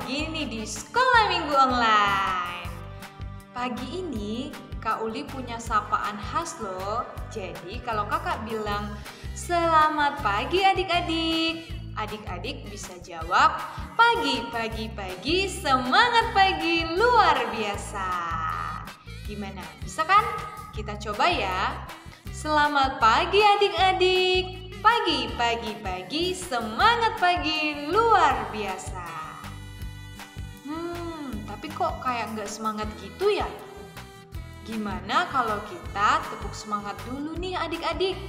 lagi nih di Sekolah Minggu Online. Pagi ini Kak Uli punya sapaan khas loh. Jadi kalau kakak bilang selamat pagi adik-adik, adik-adik bisa jawab pagi, pagi, pagi, semangat pagi luar biasa. Gimana? Bisa kan? Kita coba ya. Selamat pagi adik-adik. Pagi, pagi, pagi, semangat pagi luar biasa. Tapi kok kayak nggak semangat gitu ya? Gimana kalau kita tepuk semangat dulu nih adik-adik?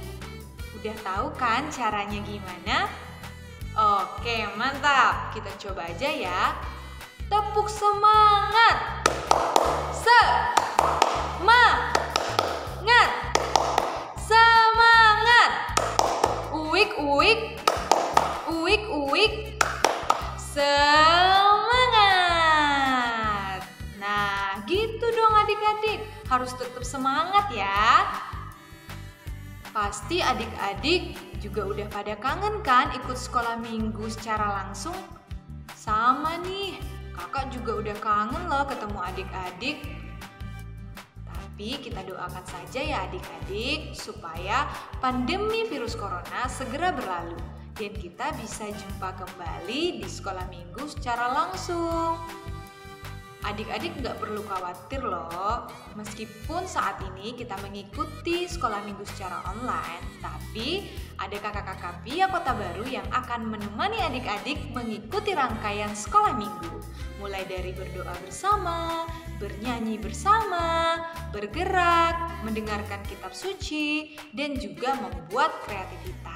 Udah tahu kan caranya gimana? Oke, mantap. Kita coba aja ya. Tepuk semangat. Semangat. Semangat. Uwik, uwik. Uwik, uwik. Semangat. Nah, gitu dong adik-adik. Harus tetap semangat ya. Pasti adik-adik juga udah pada kangen kan ikut sekolah minggu secara langsung? Sama nih, kakak juga udah kangen loh ketemu adik-adik. Tapi kita doakan saja ya adik-adik supaya pandemi virus corona segera berlalu dan kita bisa jumpa kembali di sekolah minggu secara langsung. Adik-adik nggak perlu khawatir loh, meskipun saat ini kita mengikuti sekolah minggu secara online, tapi ada kakak-kakak Pia Kota Baru yang akan menemani adik-adik mengikuti rangkaian sekolah minggu. Mulai dari berdoa bersama, bernyanyi bersama, bergerak, mendengarkan kitab suci, dan juga membuat kreativitas.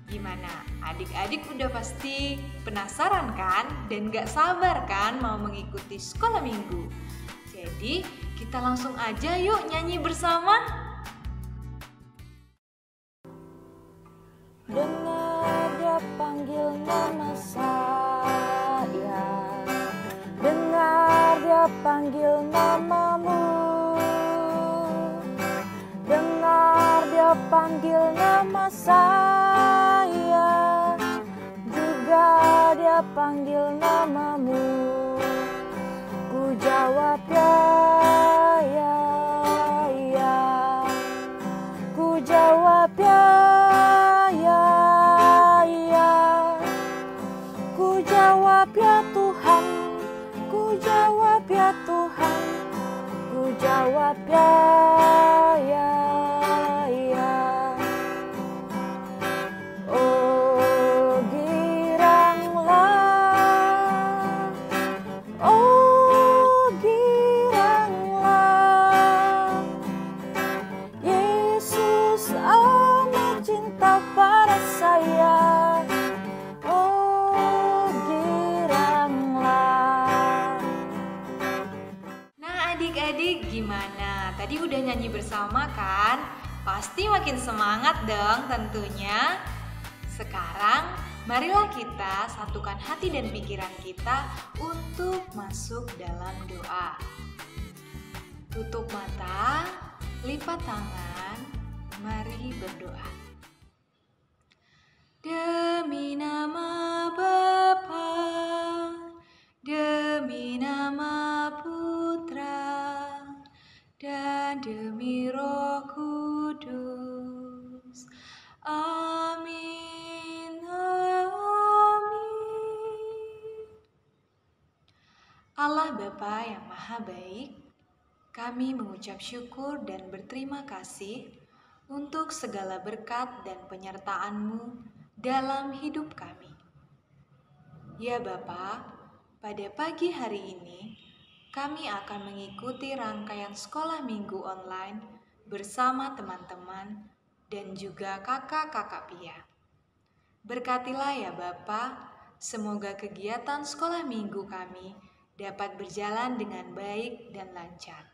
Gimana? Adik-adik udah pasti penasaran kan? Dan gak sabar kan mau mengikuti sekolah minggu? Jadi kita langsung aja yuk nyanyi bersama. Dengar dia panggil nama saya, dengar dia panggil namamu, dengar dia panggil nama saya, juga dia panggil namamu. Ku jawab ya, ya, ku jawab ya, ku jawab ya Tuhan, ku jawab ya Tuhan, ku jawab ya, ya. Oh giranglah, oh giranglah, Yesus amat cinta pada saya. Adik-adik gimana? Tadi udah nyanyi bersama kan? Pasti makin semangat dong tentunya. Sekarang marilah kita satukan hati dan pikiran kita untuk masuk dalam doa. Tutup mata, lipat tangan, mari berdoa. Demi nama Bapa, demi nama Putra, dan demi Roh Kudus. Amin, amin. Allah Bapa yang Maha Baik, kami mengucap syukur dan berterima kasih untuk segala berkat dan penyertaan-Mu dalam hidup kami. Ya Bapa, pada pagi hari ini, kami akan mengikuti rangkaian sekolah minggu online bersama teman-teman dan juga kakak-kakak Pia. Berkatilah ya Bapa, semoga kegiatan sekolah minggu kami dapat berjalan dengan baik dan lancar.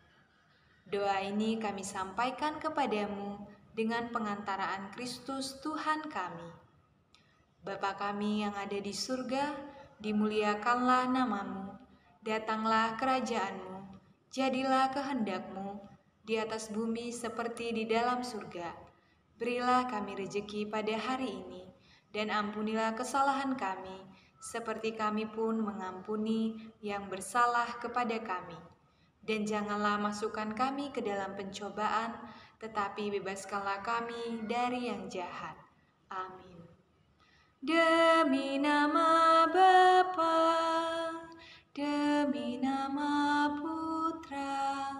Doa ini kami sampaikan kepadamu dengan pengantaraan Kristus Tuhan kami. Bapa kami yang ada di surga, dimuliakanlah namamu, datanglah kerajaanmu, jadilah kehendak-Mu di atas bumi seperti di dalam surga. Berilah kami rejeki pada hari ini, dan ampunilah kesalahan kami, seperti kami pun mengampuni yang bersalah kepada kami. Dan janganlah masukkan kami ke dalam pencobaan, tetapi bebaskanlah kami dari yang jahat. Amin. Demi nama Bapa, demi nama Putra,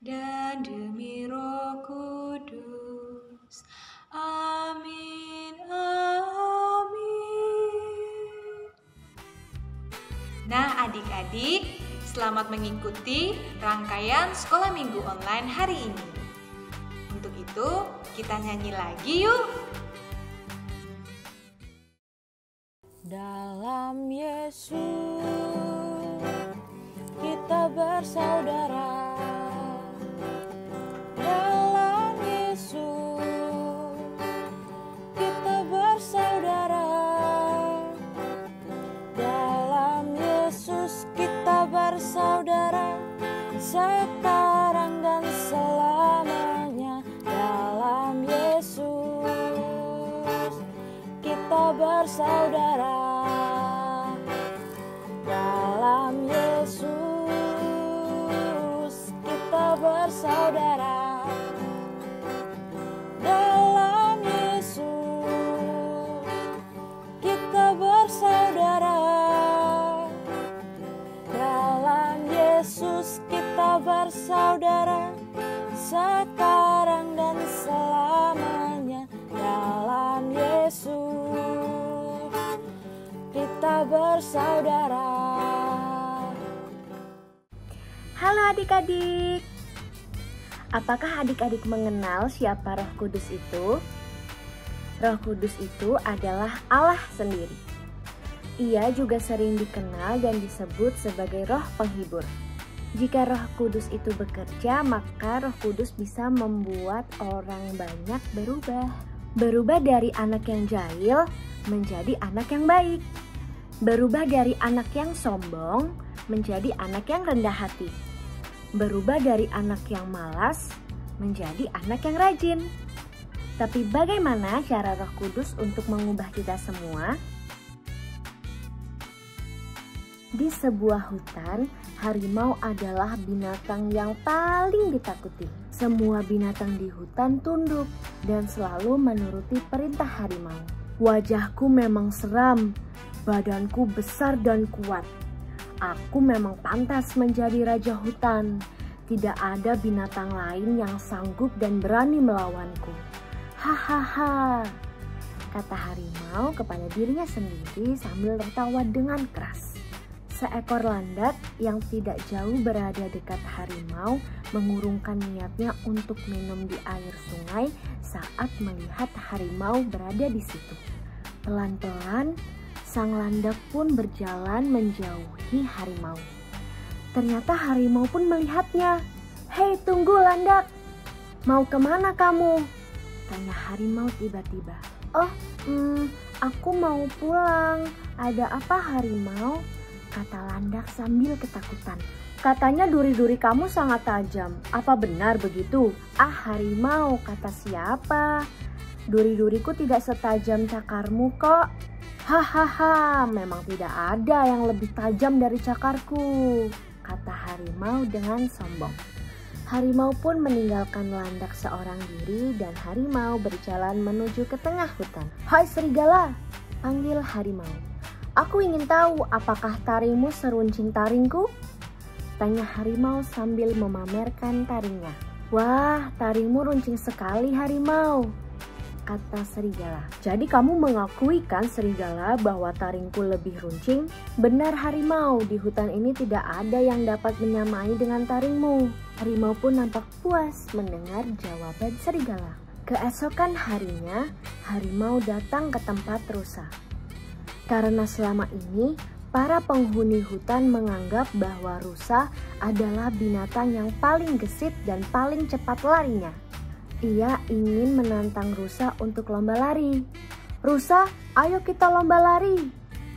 dan demi Roh Kudus. Amin, amin. Nah adik-adik, selamat mengikuti rangkaian sekolah minggu online hari ini. Untuk itu, kita nyanyi lagi yuk. Dalam Yesus kita bersaudara. Dalam Yesus kita bersaudara. Dalam Yesus kita bersaudara, sekarang dan selamanya. Dalam Yesus kita bersaudara. Dalam Yesus kita bersaudara. Dalam Yesus kita bersaudara. Dalam Yesus kita bersaudara, sekarang dan selamanya. Dalam Yesus kita bersaudara. Halo adik-adik. Apakah adik-adik mengenal siapa Roh Kudus itu? Roh Kudus itu adalah Allah sendiri. Ia juga sering dikenal dan disebut sebagai Roh Penghibur. Jika Roh Kudus itu bekerja, maka Roh Kudus bisa membuat orang banyak berubah. Berubah dari anak yang jahil menjadi anak yang baik. Berubah dari anak yang sombong menjadi anak yang rendah hati. Berubah dari anak yang malas menjadi anak yang rajin. Tapi bagaimana cara Roh Kudus untuk mengubah kita semua? Di sebuah hutan, harimau adalah binatang yang paling ditakuti. Semua binatang di hutan tunduk dan selalu menuruti perintah harimau. Wajahku memang seram, badanku besar dan kuat. Aku memang pantas menjadi raja hutan. Tidak ada binatang lain yang sanggup dan berani melawanku. Hahaha, kata harimau kepada dirinya sendiri sambil tertawa dengan keras. Seekor landak yang tidak jauh berada dekat harimau mengurungkan niatnya untuk minum di air sungai saat melihat harimau berada di situ. Pelan-pelan, sang landak pun berjalan menjauhi harimau. Ternyata harimau pun melihatnya. "Hei, tunggu landak! Mau kemana kamu?" tanya harimau tiba-tiba. "Oh, aku mau pulang. Ada apa harimau?" kata landak sambil ketakutan. "Katanya duri-duri kamu sangat tajam. Apa benar begitu?" "Ah harimau, kata siapa? Duri-duriku tidak setajam cakarmu kok." "Hahaha, memang tidak ada yang lebih tajam dari cakarku," kata harimau dengan sombong. Harimau pun meninggalkan landak seorang diri dan harimau berjalan menuju ke tengah hutan. "Hai serigala," panggil harimau. "Aku ingin tahu apakah taringmu seruncing taringku?" tanya harimau sambil memamerkan taringnya. "Wah, taringmu runcing sekali harimau," kata serigala. "Jadi kamu mengakui kan serigala bahwa taringku lebih runcing?" "Benar harimau, di hutan ini tidak ada yang dapat menyamai dengan taringmu." Harimau pun nampak puas mendengar jawaban serigala. Keesokan harinya, harimau datang ke tempat rusa. Karena selama ini, para penghuni hutan menganggap bahwa rusa adalah binatang yang paling gesit dan paling cepat larinya. Ia ingin menantang rusa untuk lomba lari. "Rusa, ayo kita lomba lari,"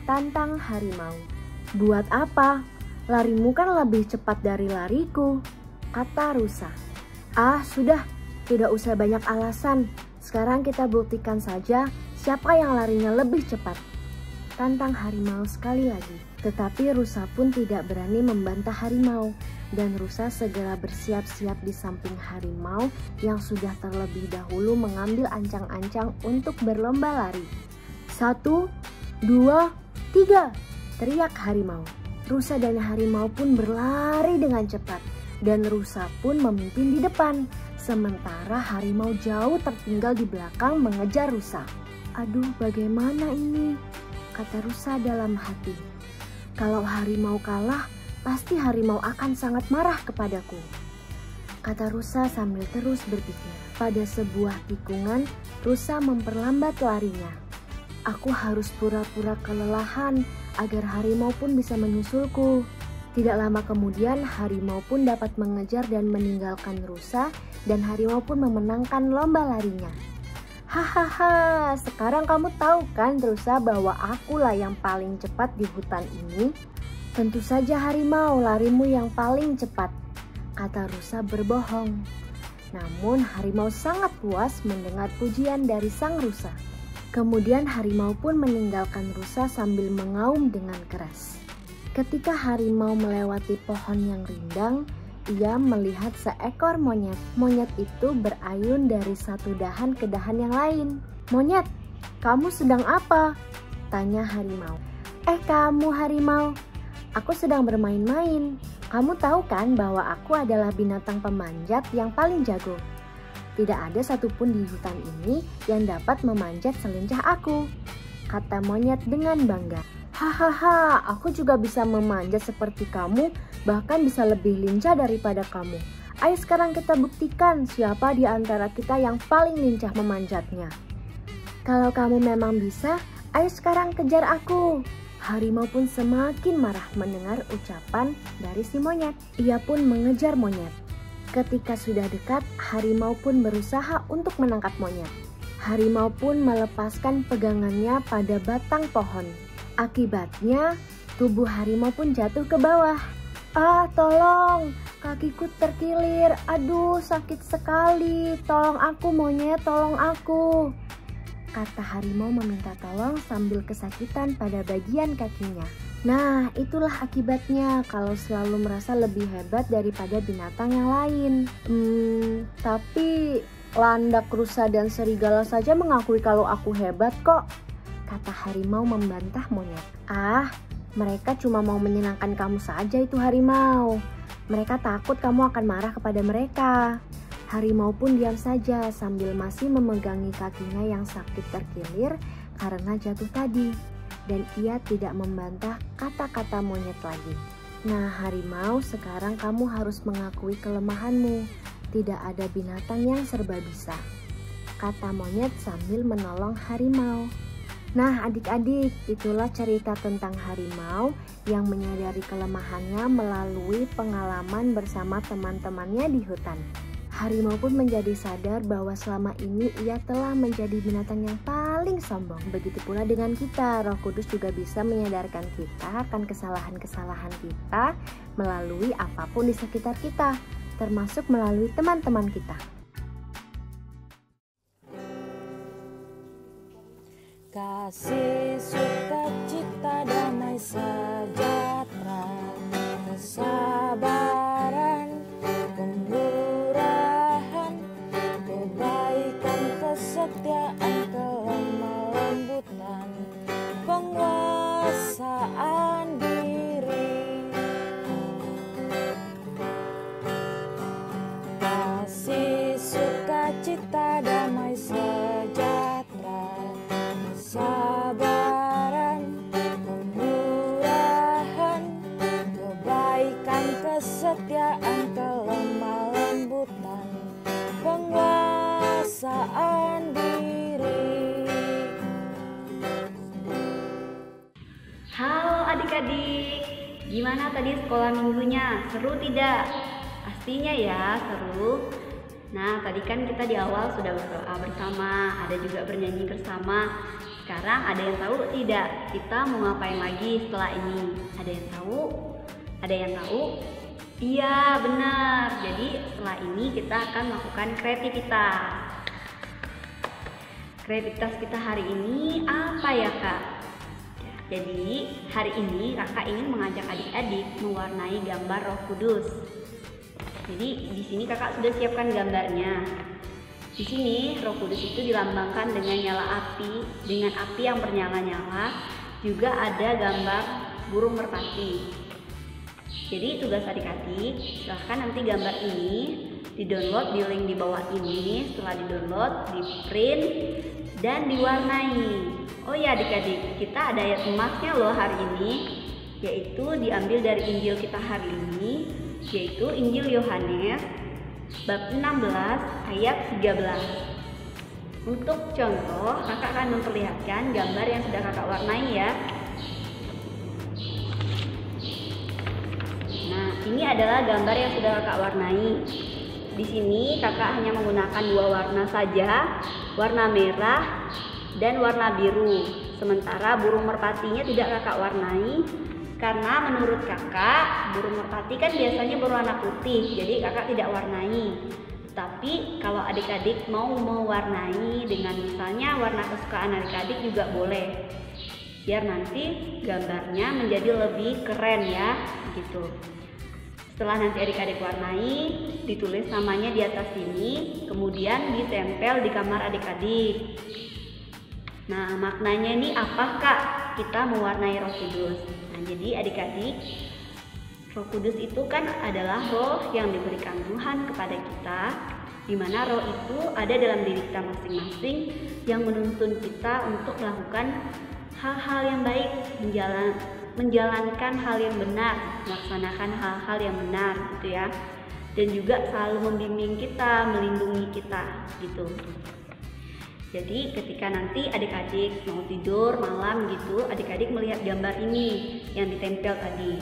tantang harimau. "Buat apa? Larimu kan lebih cepat dari lariku," kata rusa. "Ah, sudah, tidak usah banyak alasan. Sekarang kita buktikan saja siapa yang larinya lebih cepat," tantang harimau sekali lagi. Tetapi rusa pun tidak berani membantah harimau, dan rusa segera bersiap-siap di samping harimau yang sudah terlebih dahulu mengambil ancang-ancang untuk berlomba lari. 1, 2, 3, teriak harimau. Rusa dan harimau pun berlari dengan cepat, dan rusa pun memimpin di depan, sementara harimau jauh tertinggal di belakang mengejar rusa. Aduh, bagaimana ini? Kata rusa dalam hati. Kalau harimau kalah, pasti harimau akan sangat marah kepadaku. Kata rusa sambil terus berpikir. Pada sebuah tikungan, rusa memperlambat larinya. Aku harus pura-pura kelelahan agar harimau pun bisa menyusulku. Tidak lama kemudian harimau pun dapat mengejar dan meninggalkan rusa, dan harimau pun memenangkan lomba larinya. Hahaha, sekarang kamu tahu kan rusa bahwa akulah yang paling cepat di hutan ini? Tentu saja harimau, larimu yang paling cepat, kata rusa berbohong. Namun harimau sangat puas mendengar pujian dari sang rusa. Kemudian harimau pun meninggalkan rusa sambil mengaum dengan keras. Ketika harimau melewati pohon yang rindang, ia melihat seekor monyet. Monyet itu berayun dari satu dahan ke dahan yang lain. "Monyet, kamu sedang apa?" tanya harimau. Kamu harimau, aku sedang bermain-main. Kamu tahu kan bahwa aku adalah binatang pemanjat yang paling jago. Tidak ada satupun di hutan ini yang dapat memanjat selincah aku, kata monyet dengan bangga. Hahaha, aku juga bisa memanjat seperti kamu, bahkan bisa lebih lincah daripada kamu. Ayo sekarang kita buktikan siapa di antara kita yang paling lincah memanjatnya. Kalau kamu memang bisa, ayo sekarang kejar aku. Harimau pun semakin marah mendengar ucapan dari si monyet. Ia pun mengejar monyet. Ketika sudah dekat, harimau pun berusaha untuk menangkap monyet. Harimau pun melepaskan pegangannya pada batang pohon. Akibatnya, tubuh harimau pun jatuh ke bawah. Tolong, kakiku terkilir. Aduh, sakit sekali. Tolong aku monyet, tolong aku. Kata harimau meminta tolong sambil kesakitan pada bagian kakinya. Nah, itulah akibatnya kalau selalu merasa lebih hebat daripada binatang yang lain. Tapi landak, rusa, dan serigala saja mengakui kalau aku hebat kok, kata harimau membantah monyet. Mereka cuma mau menyenangkan kamu saja itu harimau. Mereka takut kamu akan marah kepada mereka. Harimau pun diam saja sambil masih memegangi kakinya yang sakit terkilir karena jatuh tadi. Dan ia tidak membantah kata-kata monyet lagi. Nah harimau, sekarang kamu harus mengakui kelemahanmu. Tidak ada binatang yang serba bisa, kata monyet sambil menolong harimau. Nah adik-adik, itulah cerita tentang harimau yang menyadari kelemahannya melalui pengalaman bersama teman-temannya di hutan. Harimau pun menjadi sadar bahwa selama ini ia telah menjadi binatang yang paling sombong. Begitu pula dengan kita, Roh Kudus juga bisa menyadarkan kita akan kesalahan-kesalahan kita melalui apapun di sekitar kita, termasuk melalui teman-teman kita. Kasih, sukacita, damai sejahtera, kesabaran, kemurahan, kebaikan, kesetiaan, kelemah lembutan, penguasaan diri. Kasih, sukacita, damai sejahtera, kesabaran, kemurahan, kebaikan, kesetiaan, kelemah lembutan, penguasaan diri. Halo adik-adik, gimana tadi sekolah minggunya? Seru tidak? Pastinya ya, seru. Nah, tadi kan kita di awal sudah berdoa bersama, ada juga bernyanyi bersama. Sekarang ada yang tahu tidak? Kita mau ngapain lagi setelah ini? Ada yang tahu? Ada yang tahu? Iya, benar. Jadi setelah ini kita akan melakukan kreativitas. Kreativitas kita hari ini apa ya, Kak? Jadi hari ini kakak ingin mengajak adik-adik mewarnai gambar Roh Kudus. Jadi di sini kakak sudah siapkan gambarnya. Di sini Roh Kudus itu dilambangkan dengan nyala api, dengan api yang bernyala-nyala. Juga ada gambar burung merpati. Jadi tugas adik-adik, silahkan nanti gambar ini di-download di link di bawah ini. Setelah di-download, di-print dan diwarnai. Oh ya adik-adik, kita ada ayat emasnya loh hari ini, yaitu diambil dari Injil kita hari ini, yaitu Injil Yohanes bab 16 ayat 13. Untuk contoh, kakak akan memperlihatkan gambar yang sudah kakak warnai ya. Nah, ini adalah gambar yang sudah kakak warnai. Di sini kakak hanya menggunakan 2 warna saja, warna merah dan warna biru. Sementara burung merpatinya tidak kakak warnai karena menurut kakak burung merpati kan biasanya berwarna putih, jadi kakak tidak warnai. Tapi kalau adik-adik mau mewarnai dengan misalnya warna kesukaan adik-adik juga boleh, biar nanti gambarnya menjadi lebih keren ya gitu. Setelah nanti adik-adik warnai, ditulis namanya di atas sini, kemudian ditempel di kamar adik-adik. Nah, maknanya ini apa kak kita mewarnai Roh Kudus? Nah, jadi adik-adik, Roh Kudus itu kan adalah roh yang diberikan Tuhan kepada kita, di mana roh itu ada dalam diri kita masing-masing yang menuntun kita untuk melakukan hal-hal yang baik, menjalankan hal yang benar, melaksanakan hal-hal yang benar gitu ya. Dan juga selalu membimbing kita, melindungi kita gitu. Jadi ketika nanti adik-adik mau tidur malam gitu, adik-adik melihat gambar ini yang ditempel tadi.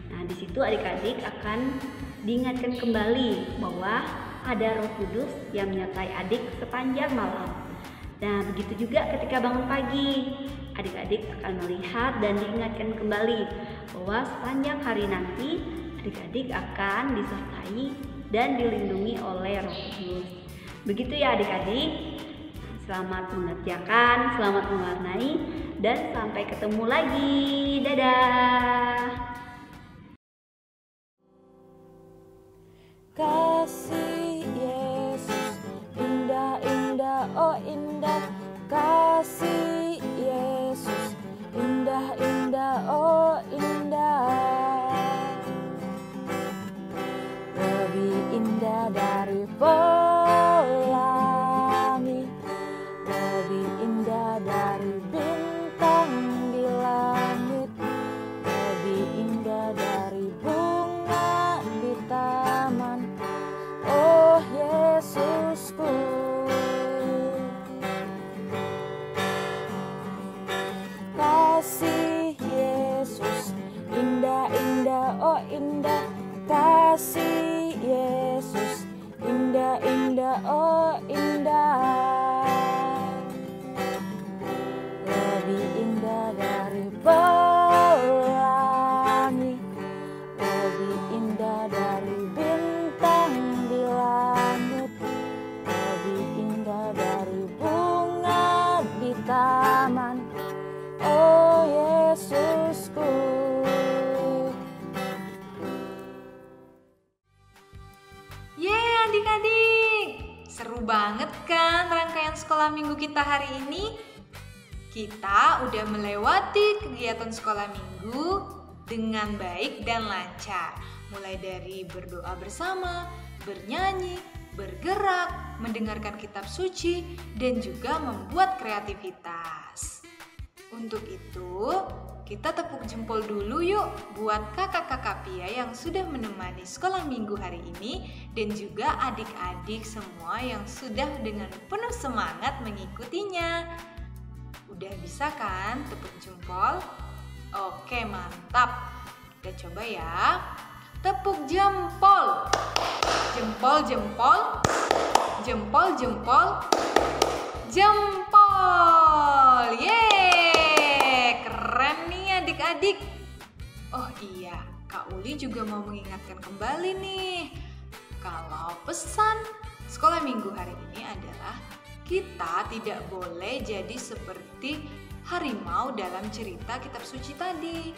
Nah, di situ adik-adik akan diingatkan kembali bahwa ada Roh Kudus yang menyertai adik sepanjang malam. Nah, begitu juga ketika bangun pagi, adik-adik akan melihat dan diingatkan kembali bahwa sepanjang hari nanti adik-adik akan disertai dan dilindungi oleh Roh Kudus. Begitu ya adik-adik. Selamat mengerjakan, selamat mewarnai, dan sampai ketemu lagi. Dadah. Kasih Yesus indah, indah, oh indah. Kasih Yesus indah, indah, oh indah. Lebih indah dari pelangi, lebih indah dari bintang di langit, lebih indah dari bunga di taman. Oh Yesusku, kasih Yesus indah, indah, oh indah. Kasih Yesus indah, indah, oh indah. Lebih indah dari pelangi, lebih indah dari bintang di langit, lebih indah dari bunga di taman. Oh Yesusku. Yeay adik-adik, seru banget kan rangkaian sekolah minggu kita hari ini? Kita udah melewati kegiatan sekolah minggu dengan baik dan lancar. Mulai dari berdoa bersama, bernyanyi, bergerak, mendengarkan kitab suci, dan juga membuat kreativitas. Untuk itu, kita tepuk jempol dulu yuk buat kakak-kakak Pia yang sudah menemani sekolah minggu hari ini dan juga adik-adik semua yang sudah dengan penuh semangat mengikutinya. Udah bisa kan tepuk jempol? Oke, mantap. Kita coba ya. Tepuk jempol. Jempol, jempol. Jempol, jempol. Jempol. Yeay, keren nih adik-adik. Oh iya, Kak Uli juga mau mengingatkan kembali nih. Kalau pesan sekolah minggu hari ini adalah kita tidak boleh jadi seperti harimau dalam cerita kitab suci tadi.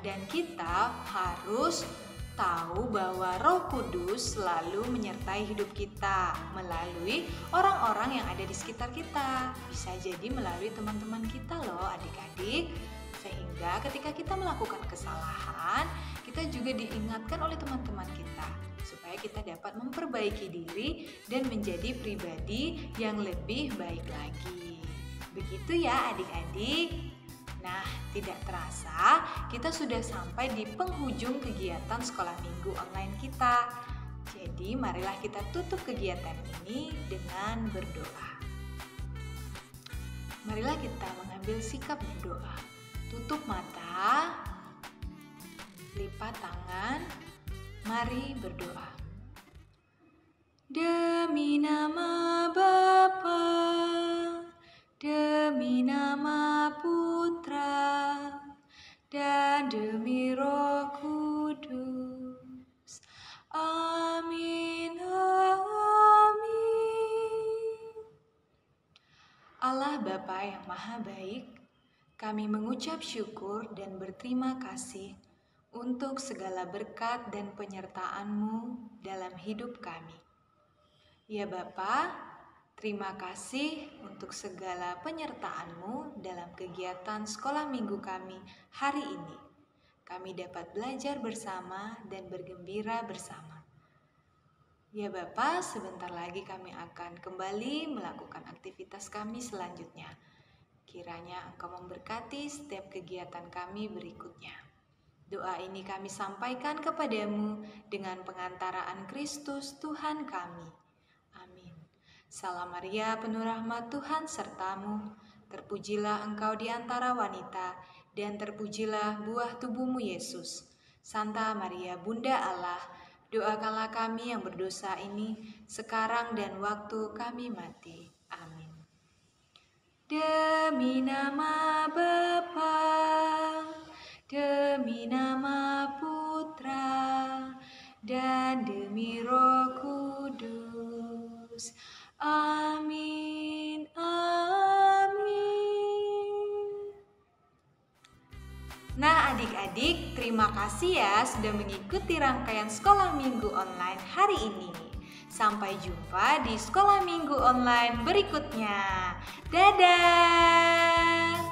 Dan kita harus tahu bahwa Roh Kudus selalu menyertai hidup kita melalui orang-orang yang ada di sekitar kita. Bisa jadi melalui teman-teman kita loh adik-adik. Sehingga ketika kita melakukan kesalahan, kita juga diingatkan oleh teman-teman kita supaya kita dapat memperbaiki diri dan menjadi pribadi yang lebih baik lagi. Begitu ya adik-adik. Nah, tidak terasa kita sudah sampai di penghujung kegiatan sekolah minggu online kita. Jadi marilah kita tutup kegiatan ini dengan berdoa. Marilah kita mengambil sikap berdoa. Tutup mata, lipat tangan, mari berdoa. Demi nama Bapa, demi nama Putra, dan demi Roh Kudus. Amin, amin. Allah Bapa yang Maha Baik, kami mengucap syukur dan berterima kasih untuk segala berkat dan penyertaan-Mu dalam hidup kami. Ya Bapa, terima kasih untuk segala penyertaan-Mu dalam kegiatan sekolah minggu kami hari ini. Kami dapat belajar bersama dan bergembira bersama. Ya Bapa, sebentar lagi kami akan kembali melakukan aktivitas kami selanjutnya. Kiranya Engkau memberkati setiap kegiatan kami berikutnya. Doa ini kami sampaikan kepadamu dengan pengantaraan Kristus Tuhan kami. Amin. Salam Maria, penuh rahmat Tuhan sertamu. Terpujilah engkau di antara wanita, dan terpujilah buah tubuhmu Yesus. Santa Maria, Bunda Allah, doakanlah kami yang berdosa ini, sekarang dan waktu kami mati. Amin. Demi nama Bapa, demi nama Putra, dan demi Roh Kudus. Amin, amin. Nah adik-adik, terima kasih ya sudah mengikuti rangkaian sekolah minggu online hari ini. Sampai jumpa di sekolah minggu online berikutnya. Dadah!